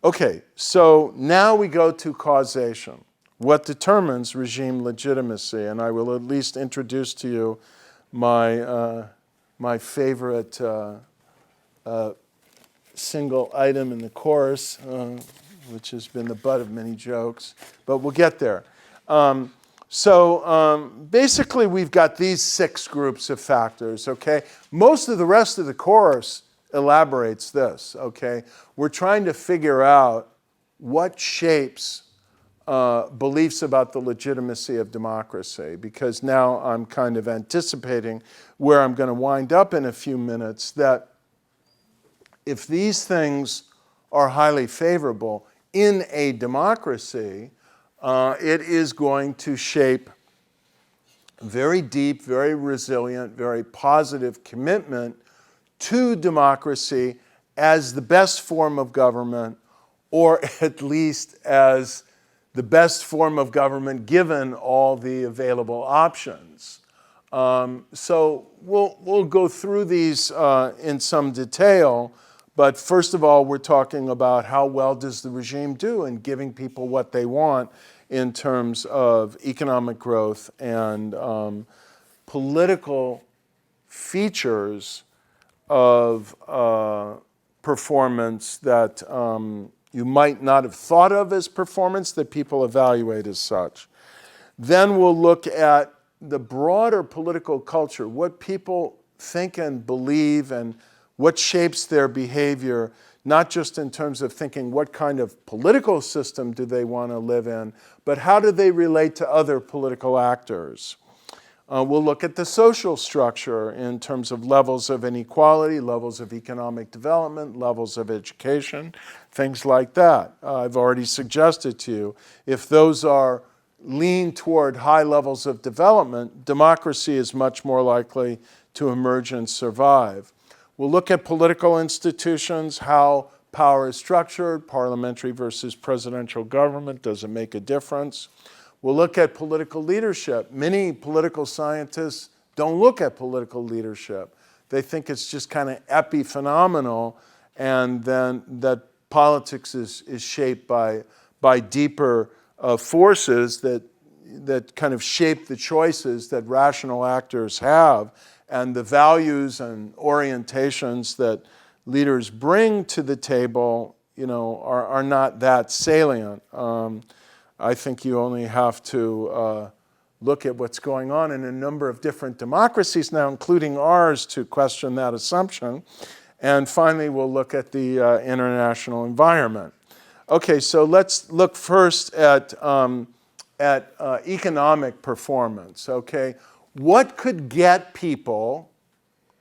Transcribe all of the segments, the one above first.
Okay, so now we go to causation. What determines regime legitimacy? And I will at least introduce to you my favorite single item in the course, which has been the butt of many jokes, but we'll get there. Basically, we've got these 6 groups of factors, okay? Most of the rest of the course elaborates this, okay? We're trying to figure out what shapes beliefs about the legitimacy of democracy, because now I'm kind of anticipating where I'm going to wind up in a few minutes, that if these things are highly favorable in a democracy, it is going to shape very deep, very resilient, very positive commitment to democracy as the best form of government, or at least as the best form of government given all the available options. So we'll go through these in some detail, but first of all, we're talking about how well does the regime do in giving people what they want in terms of economic growth and political features of performance that you might not have thought of as performance that people evaluate as such. Then we'll look at the broader political culture, what people think and believe and what shapes their behavior, not just in terms of thinking what kind of political system do they want to live in, but how do they relate to other political actors. We'll look at the social structure in terms of levels of inequality, levels of economic development, levels of education, things like that. I've already suggested to you, if those are lean toward high levels of development, democracy is much more likely to emerge and survive. We'll look at political institutions, how power is structured, parliamentary versus presidential government, does it make a difference? We'll look at political leadership. Many political scientists don't look at political leadership. They think it's just kind of epiphenomenal, and then that politics is shaped by deeper forces that kind of shape the choices that rational actors have, and the values and orientations that leaders bring to the table, are not that salient. I think you only have to look at what's going on in a number of different democracies now, including ours, to question that assumption. And finally, we'll look at the international environment. Okay, so let's look first at economic performance, okay? What could get people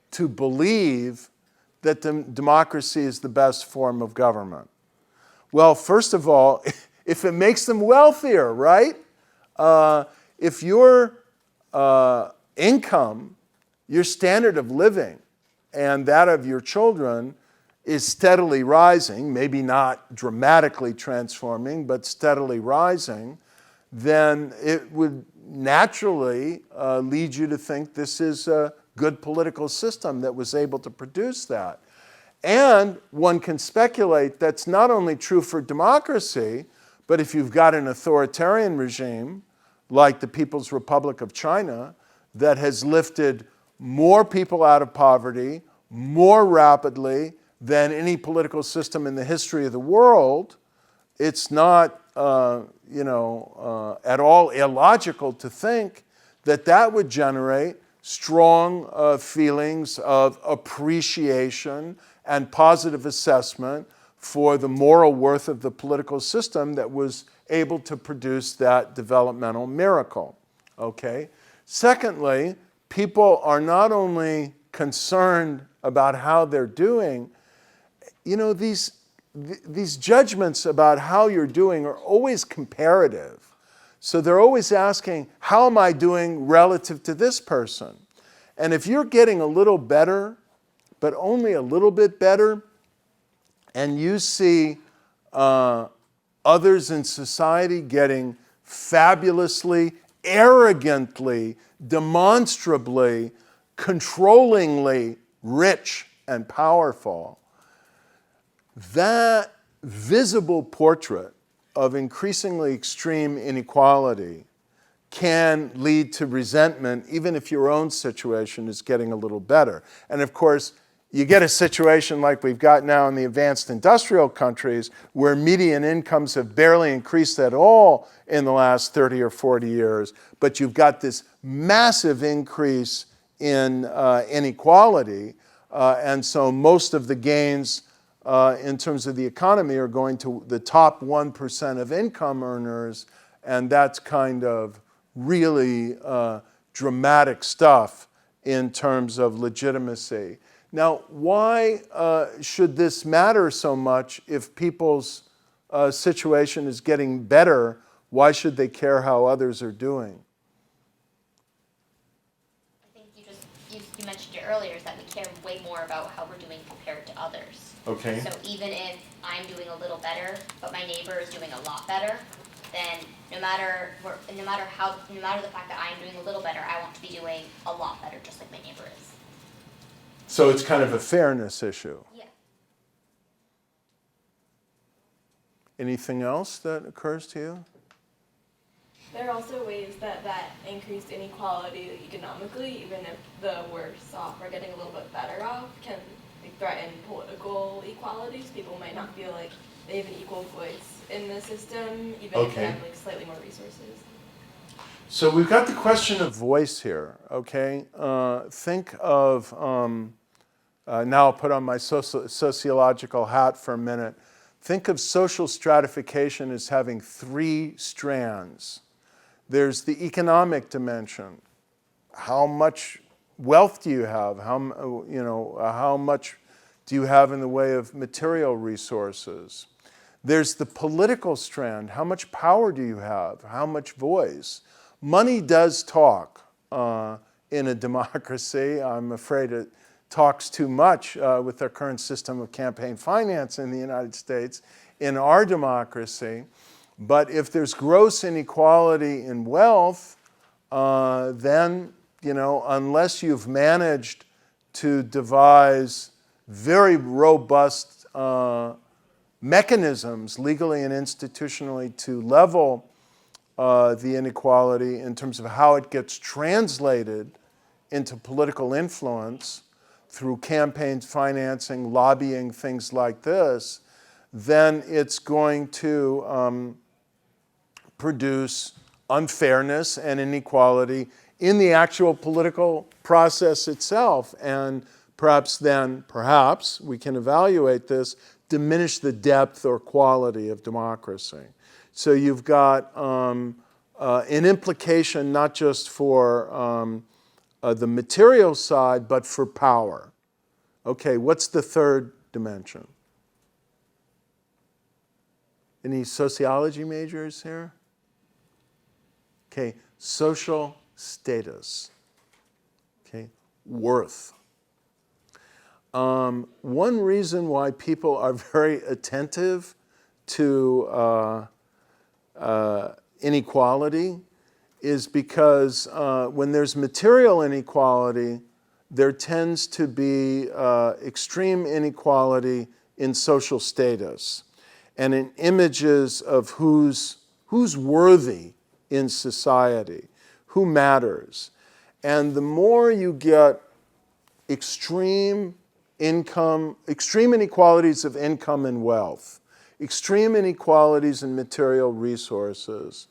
to believe that democracy is the best form of government? Well, first of all, if it makes them wealthier, right? If your income, your standard of living, and that of your children is steadily rising, maybe not dramatically transforming, but steadily rising, then it would naturally lead you to think this is a good political system that was able to produce that. And one can speculate that's not only true for democracy, but if you've got an authoritarian regime, like the People's Republic of China, that has lifted more people out of poverty more rapidly than any political system in the history of the world, it's not at all illogical to think that that would generate strong feelings of appreciation and positive assessment for the moral worth of the political system that was able to produce that developmental miracle, okay? Secondly, people are not only concerned about how they're doing, these judgments about how you're doing are always comparative. So they're always asking, how am I doing relative to this person? And if you're getting a little better, but only a little bit better, and you see others in society getting fabulously, arrogantly, demonstrably, controllingly rich and powerful, that visible portrait of increasingly extreme inequality can lead to resentment, even if your own situation is getting a little better. And of course, you get a situation like we've got now in the advanced industrial countries, where median incomes have barely increased at all in the last 30 or 40 years, but you've got this massive increase in inequality, and so most of the gains in terms of the economy are going to the top 1% of income earners, and that's kind of really dramatic stuff in terms of legitimacy. Now, why should this matter so much if people's situation is getting better? Why should they care how others are doing? I think you mentioned it earlier, is that we care way more about how we're doing compared to others. Okay. So even if I'm doing a little better, but my neighbor is doing a lot better, then no matter the fact that I'm doing a little better, I want to be doing a lot better, just like my neighbor is. So it's kind of a fairness issue. Yeah. Anything else that occurs to you? There are also ways that increased inequality economically, even if the worse off are getting a little bit better off, can threaten political equalities. People might not feel like they have an equal voice in the system, even if they have like slightly more resources. So we've got the question of voice here, okay? Think of, now I'll put on my sociological hat for a minute. Think of social stratification as having three strands. There's the economic dimension. How much wealth do you have? How much do you have in the way of material resources? There's the political strand. How much power do you have? How much voice? Money does talk in a democracy. I'm afraid it talks too much with our current system of campaign finance in the United States in our democracy. But if there's gross inequality in wealth, then, unless you've managed to devise very robust mechanisms, legally and institutionally, to level the inequality in terms of how it gets translated into political influence through campaign financing, lobbying, things like this, then it's going to produce unfairness and inequality in the actual political process itself. And perhaps we can evaluate this, diminish the depth or quality of democracy. So you've got an implication not just for the material side, but for power. Okay, what's the third dimension? Any sociology majors here? Okay, social status. Okay, worth. One reason why people are very attentive to inequality is because when there's material inequality, there tends to be extreme inequality in social status and in images of who's worthy in society, who matters. And the more you get extreme inequalities of income and wealth, extreme inequalities in material resources,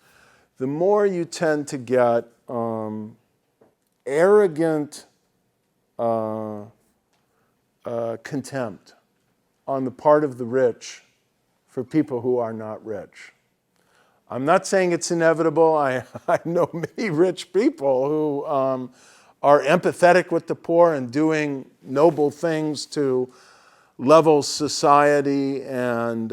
the more you tend to get arrogant contempt on the part of the rich for people who are not rich. I'm not saying it's inevitable. I know many rich people who are empathetic with the poor and doing noble things to level society and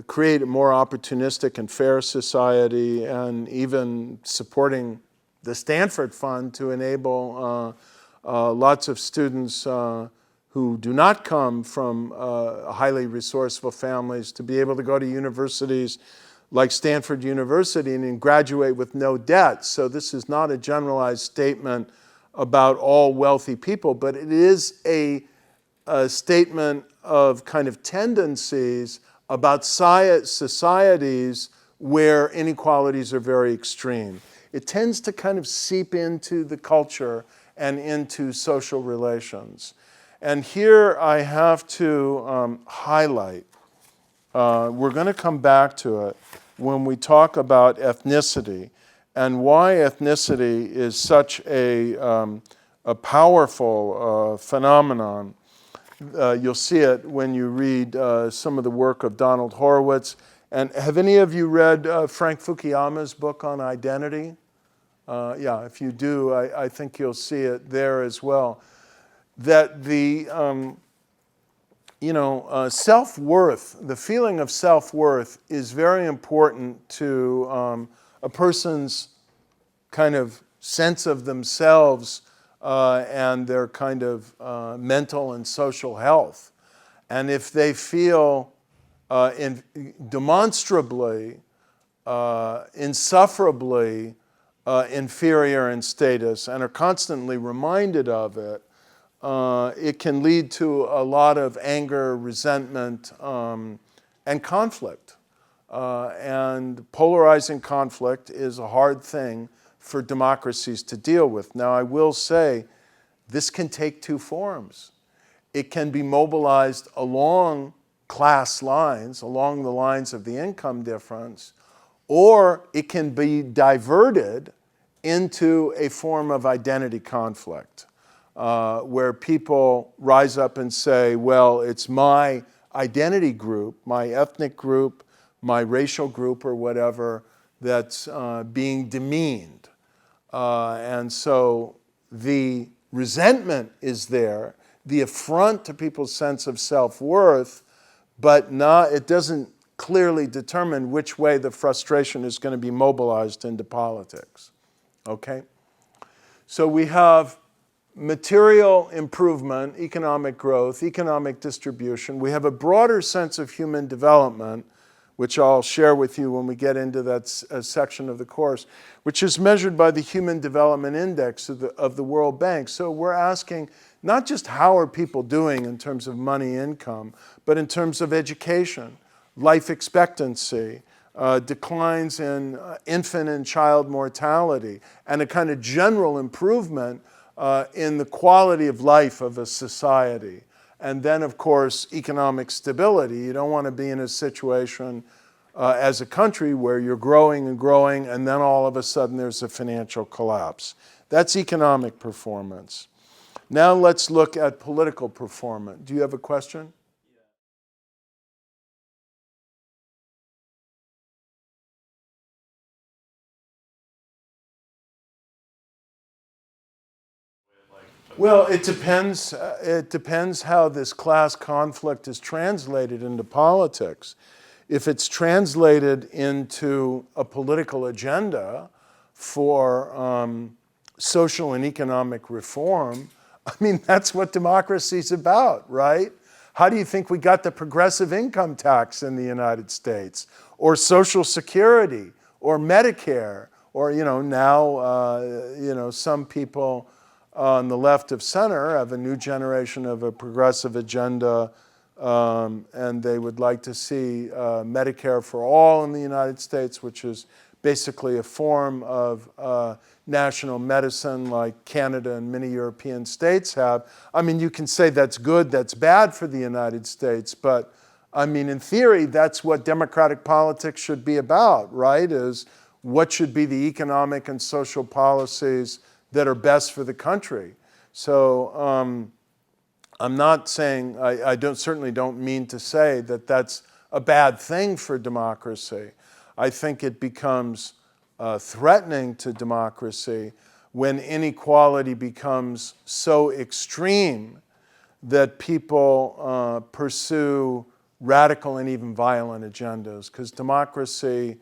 create a more opportunistic and fair society, and even supporting the Stanford Fund to enable lots of students who do not come from highly resourceful families to be able to go to universities like Stanford University and graduate with no debt. So this is not a generalized statement about all wealthy people, but it is a a statement of kind of tendencies about societies where inequalities are very extreme. It tends to kind of seep into the culture and into social relations. And here I have to highlight, we're going to come back to it when we talk about ethnicity and why ethnicity is such a powerful phenomenon. You'll see it when you read some of the work of Donald Horowitz. And have any of you read Frank Fukuyama's book on identity? Yeah, if you do, I think you'll see it there as well. That the, self-worth, the feeling of self-worth is very important to a person's kind of sense of themselves and their kind of mental and social health. And if they feel demonstrably, insufferably inferior in status and are constantly reminded of it, it can lead to a lot of anger, resentment, and conflict. And polarizing conflict is a hard thing for democracies to deal with. Now, I will say this can take two forms. It can be mobilized along class lines, along the lines of the income difference, or it can be diverted into a form of identity conflict, where people rise up and say, well, it's my identity group, my ethnic group, my racial group or whatever that's being demeaned. And so the resentment is there, the affront to people's sense of self-worth, but it doesn't clearly determine which way the frustration is going to be mobilized into politics. Okay? So we have material improvement, economic growth, economic distribution. We have a broader sense of human development, which I'll share with you when we get into that section of the course, which is measured by the Human Development Index of the World Bank. So we're asking not just how are people doing in terms of money income, but in terms of education, life expectancy, declines in infant and child mortality, and a kind of general improvement in the quality of life of a society. And then, of course, economic stability. You don't want to be in a situation as a country where you're growing and growing, and then all of a sudden there's a financial collapse. That's economic performance. Now let's look at political performance. Do you have a question? Well, it depends. It depends how this class conflict is translated into politics. If it's translated into a political agenda for social and economic reform, I mean, that's what democracy's about, right? How do you think we got the progressive income tax in the United States, or Social Security, or Medicare, or now some people on the left of center have a new generation of a progressive agenda, and they would like to see Medicare for all in the United States, which is basically a form of national medicine like Canada and many European states have. I mean, you can say that's good, that's bad for the United States, but I mean, in theory, that's what democratic politics should be about, right? Is what should be the economic and social policies that are best for the country. So I'm not saying, I certainly don't mean to say that that's a bad thing for democracy. I think it becomes threatening to democracy when inequality becomes so extreme that people pursue radical and even violent agendas, because democracy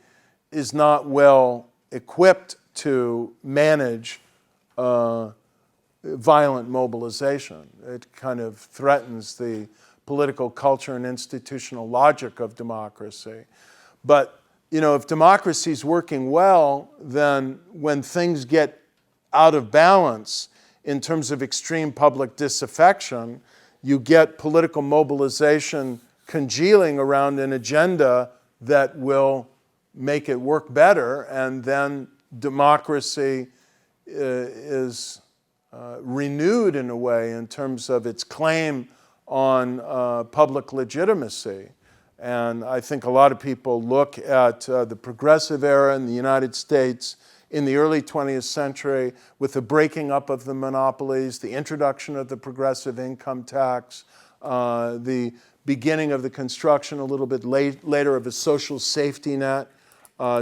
is not well equipped to manage violent mobilization. It kind of threatens the political culture and institutional logic of democracy. But if democracy is working well, then when things get out of balance in terms of extreme public disaffection, you get political mobilization congealing around an agenda that will make it work better, and then democracy is renewed in a way in terms of its claim on public legitimacy. And I think a lot of people look at the progressive era in the United States in the early 20th century with the breaking up of the monopolies, the introduction of the progressive income tax, the beginning of the construction a little bit later of a social safety net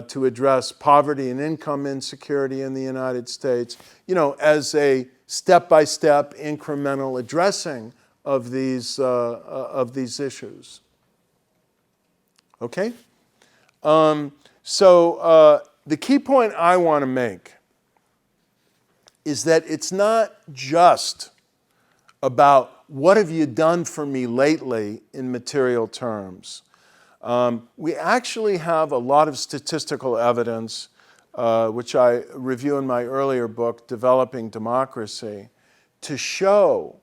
to address poverty and income insecurity in the United States, as a step-by-step incremental addressing of these issues. Okay? So the key point I want to make is that it's not just about what have you done for me lately in material terms. We actually have a lot of statistical evidence, which I review in my earlier book, Developing Democracy, to show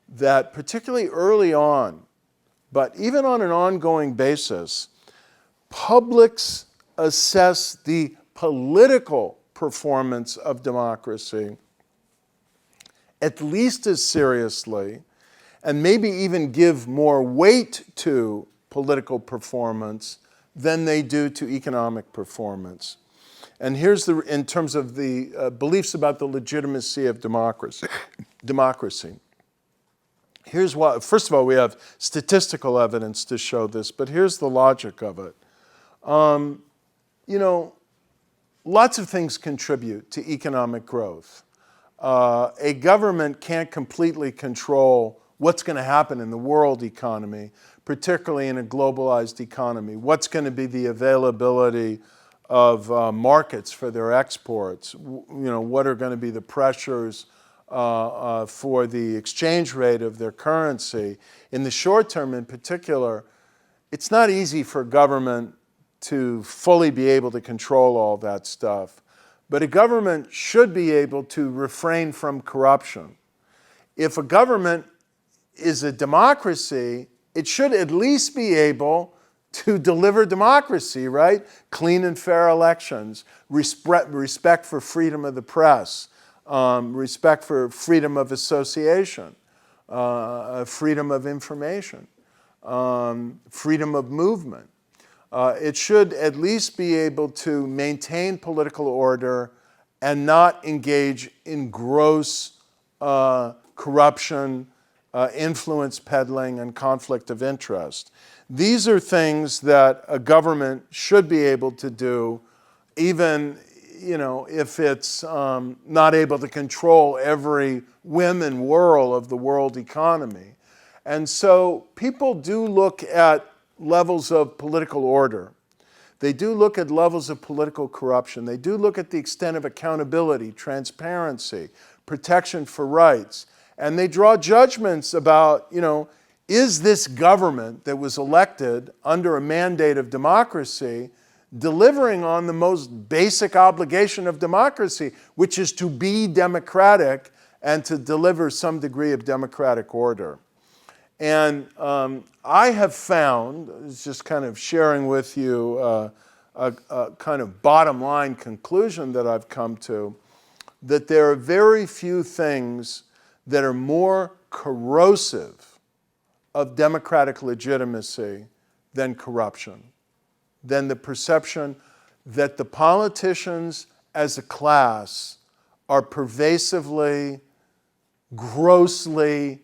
that particularly early on, but even on an ongoing basis, publics assess the political performance of democracy at least as seriously, and maybe even give more weight to political performance than they do to economic performance. And here's in terms of the beliefs about the legitimacy of democracy. Here's what, first of all, we have statistical evidence to show this, but here's the logic of it. Lots of things contribute to economic growth. A government can't completely control what's going to happen in the world economy, particularly in a globalized economy. What's going to be the availability of markets for their exports? What are going to be the pressures for the exchange rate of their currency? In the short term in particular, it's not easy for government to fully be able to control all that stuff. But a government should be able to refrain from corruption. If a government is a democracy, it should at least be able to deliver democracy, right? Clean and fair elections, respect for freedom of the press, respect for freedom of association, freedom of information, freedom of movement. It should at least be able to maintain political order and not engage in gross corruption, influence peddling, and conflict of interest. These are things that a government should be able to do, even if it's not able to control every whim and whirl of the world economy. And so people do look at levels of political order. They do look at levels of political corruption. They do look at the extent of accountability, transparency, protection for rights. And they draw judgments about, is this government that was elected under a mandate of democracy delivering on the most basic obligation of democracy, which is to be democratic and to deliver some degree of democratic order. And I have found, just kind of sharing with you a kind of bottom line conclusion that I've come to, that there are very few things that are more corrosive of democratic legitimacy than corruption, than the perception that the politicians as a class are pervasively, grossly,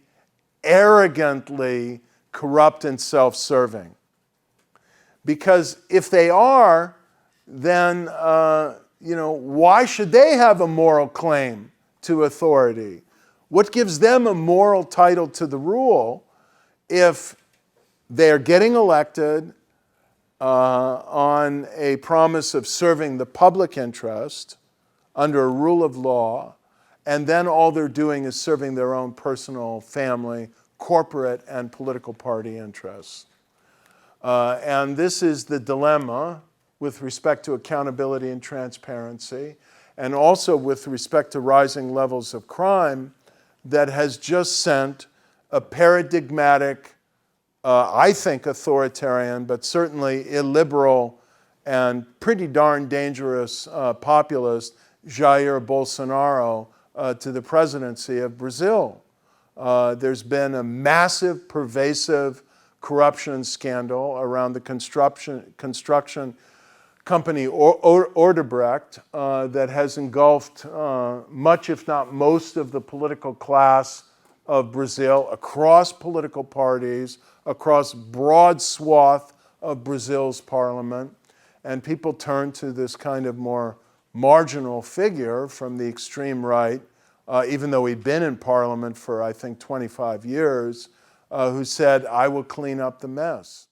arrogantly corrupt and self-serving. Because if they are, then why should they have a moral claim to authority? What gives them a moral title to the rule if they're getting elected on a promise of serving the public interest under a rule of law, and then all they're doing is serving their own personal, family, corporate, and political party interests? And this is the dilemma with respect to accountability and transparency, and also with respect to rising levels of crime, that has just sent a paradigmatic, I think authoritarian, but certainly illiberal and pretty darn dangerous populist, Jair Bolsonaro, to the presidency of Brazil. There's been a massive, pervasive corruption scandal around the construction company Odebrecht that has engulfed much, if not most, of the political class of Brazil, across political parties, across broad swath of Brazil's parliament. And people turn to this kind of more marginal figure from the extreme right, even though he'd been in parliament for, I think, 25 years, who said, "I will clean up the mess."